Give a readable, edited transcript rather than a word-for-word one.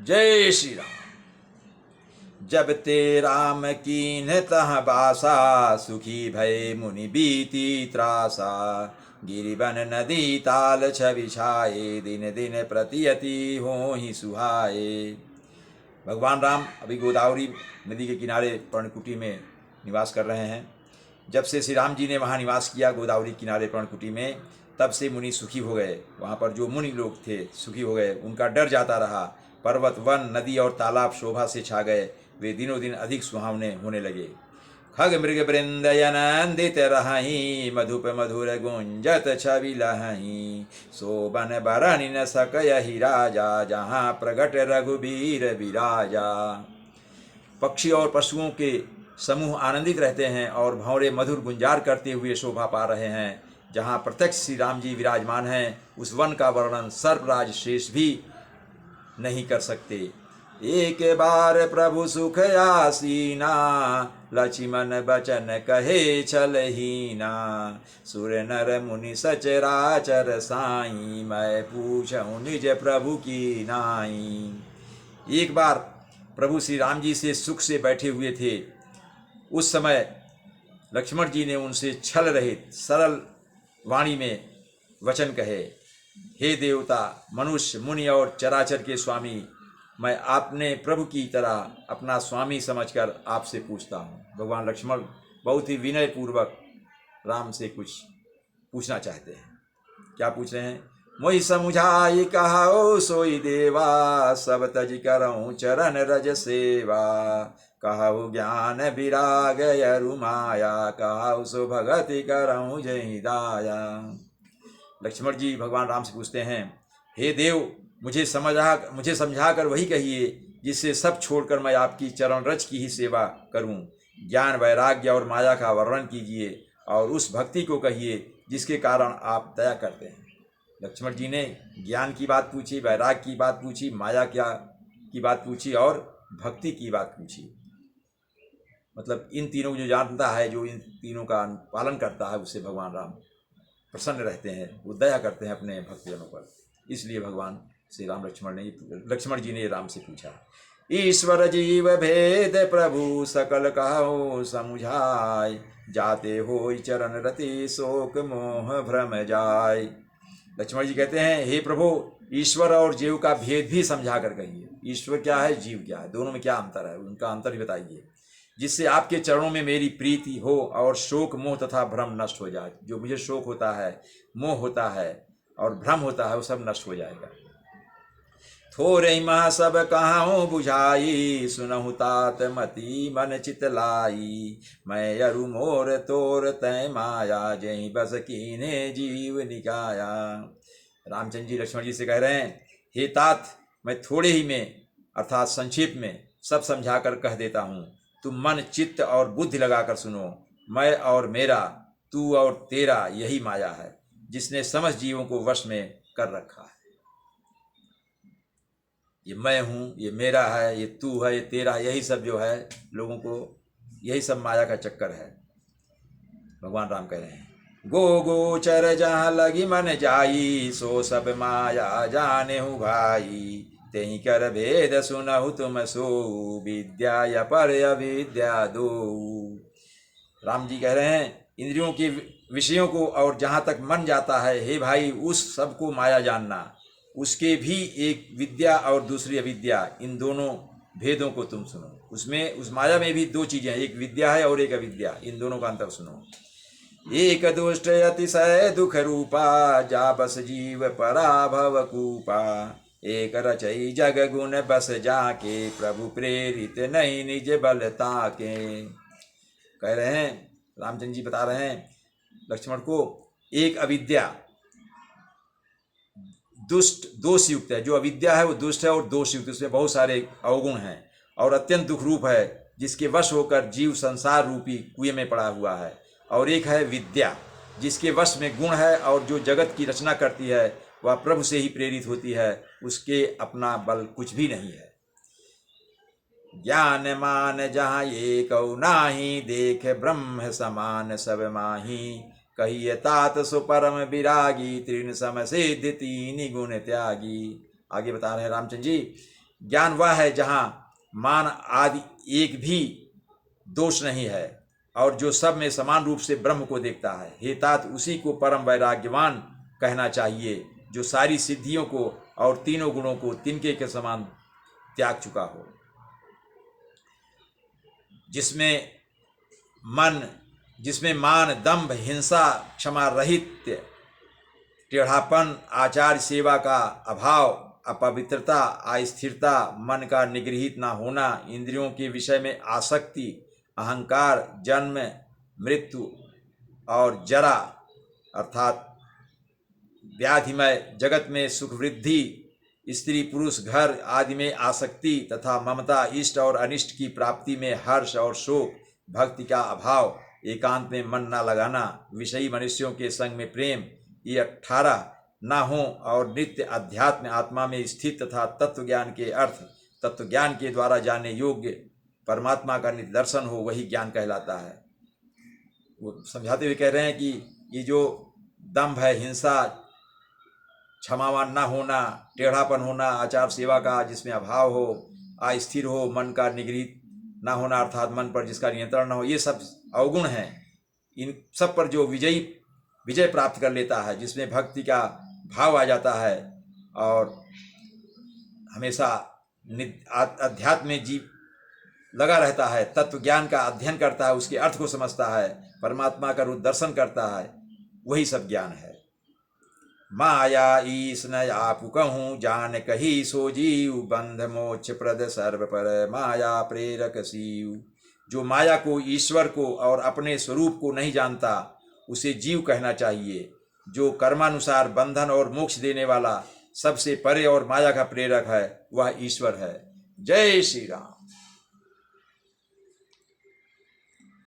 जय श्री राम। जब ते राम कीन्ह तह बासा, सुखी भय मुनि बीती त्रासा। गिरिवन नदी ताल छवि छाए, दिन दिन प्रतियति होहि सुहाए। भगवान राम अभी गोदावरी नदी के किनारे पर्णकुटी में निवास कर रहे हैं। जब से श्री राम जी ने वहाँ निवास किया गोदावरी किनारे पर्णकुटी में, तब से मुनि सुखी हो गए। वहाँ पर जो मुनि लोग थे सुखी हो गए, उनका डर जाता रहा। पर्वत, वन, नदी और तालाब शोभा से छा गए, वे दिनों दिन अधिक सुहावने होने लगे। खग मृग वृंदयनंदित रहहीं, मधुप मधुर गुंजत छवि लहहीं। शोभन बरनि न सकयहि राजा, जहाँ प्रगट रघुबीर विराजा। पक्षी और पशुओं के समूह आनंदित रहते हैं और भंवरे मधुर गुंजार करते हुए शोभा पा रहे हैं। जहाँ प्रत्यक्ष श्री राम जी विराजमान हैं, उस वन का वर्णन सर्पराज शेष भी नहीं कर सकते। एक बार प्रभु सुख आसीना, लक्ष्मण बचन कहे छलहीना। सुर नर मुनि सचराचर साई, मैं पूछूं निज प्रभु की नाई। एक बार प्रभु श्री राम जी से सुख से बैठे हुए थे। उस समय लक्ष्मण जी ने उनसे छल रहित सरल वाणी में वचन कहे, हे देवता, मनुष्य, मुनि और चराचर के स्वामी, मैं आपने प्रभु की तरह अपना स्वामी समझकर आपसे पूछता हूँ। भगवान लक्ष्मण बहुत ही विनय पूर्वक राम से कुछ पूछना चाहते हैं। क्या पूछ रहे हैं? मोहि समुझाई कहाओ सोई देवा, सब तज करऊँ चरण रज सेवा। कहाऊ ज्ञान विराग अरु माया, कहाऊ सो भगति करऊँ जहि दाया। लक्ष्मण जी भगवान राम से पूछते हैं, हे देव, मुझे समझा कर वही कहिए जिससे सब छोड़कर मैं आपकी चरण रज की ही सेवा करूं। ज्ञान, वैराग्य और माया का वर्णन कीजिए और उस भक्ति को कहिए जिसके कारण आप दया करते हैं। लक्ष्मण जी ने ज्ञान की बात पूछी, वैराग्य की बात पूछी, माया की बात पूछी और भक्ति की बात पूछी। मतलब इन तीनों को जो जानता है, जो इन तीनों का पालन करता है, उससे भगवान राम प्रसन्न रहते हैं, वो दया करते हैं अपने भक्तजनों पर। इसलिए भगवान श्री राम लक्ष्मण जी ने राम से पूछा। ईश्वर जीव भेद प्रभु सकल कहो समुझाय, जाते हो चरण रति शोक मोह भ्रम जाय। लक्ष्मण जी कहते हैं, हे प्रभु, ईश्वर और जीव का भेद भी समझा कर कहिए। ईश्वर क्या है, जीव क्या है, दोनों में क्या अंतर है, उनका अंतर भी बताइए, जिससे आपके चरणों में मेरी प्रीति हो और शोक मोह तथा भ्रम नष्ट हो जाए। जो मुझे शोक होता है, मोह होता है और भ्रम होता है, वो सब नष्ट हो जाएगा। थोरे मह सब कहाऊँ बुझाई, सुनहु तात मति मन चितलाई। मैं अरु मोर तोर तय माया, जहीं बस कीन्हे जीव निकाया। रामचंद्र जी लक्ष्मण जी से कह रहे हैं, हे तात, मैं थोड़े ही में अर्थात संक्षेप में सब समझाकर कह देता हूँ। तुम मन, चित्त और बुद्धि लगाकर सुनो। मैं और मेरा, तू और तेरा, यही माया है जिसने समस्त जीवों को वश में कर रखा है। ये मैं हूँ, ये मेरा है, ये तू है, ये तेरा, यही सब जो है लोगों को, यही सब माया का चक्कर है। भगवान राम कह रहे हैं, गो गोचर जहाँ लगी मन जाई, सो सब माया जाने हूँ भाई। तेहि कर भेद सुनहु तुम सो, विद्या या पर अविद्या दो। राम जी कह रहे हैं, इंद्रियों के विषयों को और जहाँ तक मन जाता है, हे भाई, उस सब को माया जानना। उसके भी एक विद्या और दूसरी अविद्या, इन दोनों भेदों को तुम सुनो। उसमें, उस माया में भी दो चीजें हैं, एक विद्या है और एक अविद्या, इन दोनों का अंतर सुनो। एक दुष्ट अतिशय दुख रूपा, जा बस जीव पराभव कूपा। एक रचई जग गुण बस जाके, प्रभु प्रेरित नहीं निज बलता के। कह रहे हैं, रामचंद्र जी बता रहे हैं लक्ष्मण को, एक अविद्या दुष्ट दोष युक्त है। जो अविद्या है वो दुष्ट है और दोष युक्त, उसमें बहुत सारे अवगुण हैं और अत्यंत दुख रूप है, जिसके वश होकर जीव संसार रूपी कुएं में पड़ा हुआ है। और एक है विद्या, जिसके वश में गुण है और जो जगत की रचना करती है वह प्रभु से ही प्रेरित होती है, उसके अपना बल कुछ भी नहीं है। ज्ञान मान जहाँ एक नाही, देख ब्रह्म समान सब माही। कहिए तात सो परम विरागी, तृण सम सिद्ध तीन गुण त्यागी। आगे बता रहे हैं रामचंद्र जी, ज्ञान वह है जहाँ मान आदि एक भी दोष नहीं है और जो सब में समान रूप से ब्रह्म को देखता है। हे तात, उसी को परम वैराग्यवान कहना चाहिए जो सारी सिद्धियों को और तीनों गुणों को तिनके के समान त्याग चुका हो, जिसमें मान, दंभ, हिंसा, क्षमा रहित, टेढ़ापन, आचार सेवा का अभाव, अपवित्रता, अस्थिरता, मन का निगृहित न होना, इंद्रियों के विषय में आसक्ति, अहंकार, जन्म, मृत्यु और जरा अर्थात व्याधिमय जगत में सुख वृद्धि, स्त्री पुरुष घर आदि में आसक्ति तथा ममता, इष्ट और अनिष्ट की प्राप्ति में हर्ष और शोक, भक्ति का अभाव, एकांत में मन न लगाना, विषयी मनुष्यों के संग में प्रेम, ये 18 न हो और नित्य अध्यात्म आत्मा में स्थित तथा तत्व ज्ञान के अर्थ तत्व ज्ञान के द्वारा जाने योग्य परमात्मा का निदर्शन हो, वही ज्ञान कहलाता है। वो समझाते हुए कह रहे हैं कि ये जो दंभ है, हिंसा, क्षमावान न होना, टेढ़ापन होना, आचार सेवा का जिसमें अभाव हो, अस्थिर हो, मन का निगृहित न होना अर्थात मन पर जिसका नियंत्रण न हो, ये सब अवगुण हैं। इन सब पर जो विजय प्राप्त कर लेता है, जिसमें भक्ति का भाव आ जाता है और हमेशा अध्यात्म में जीव लगा रहता है, तत्व ज्ञान का अध्ययन करता है, उसके अर्थ को समझता है, परमात्मा का रूप दर्शन करता है, वही सब ज्ञान है। माया ईस न आपु कहूँ जान कही सो जीव, बंध मोक्ष प्रद सर्व पर माया प्रेरक सीव। जो माया को, ईश्वर को और अपने स्वरूप को नहीं जानता उसे जीव कहना चाहिए। जो कर्मानुसार बंधन और मोक्ष देने वाला, सबसे परे और माया का प्रेरक है, वह ईश्वर है। जय श्री राम।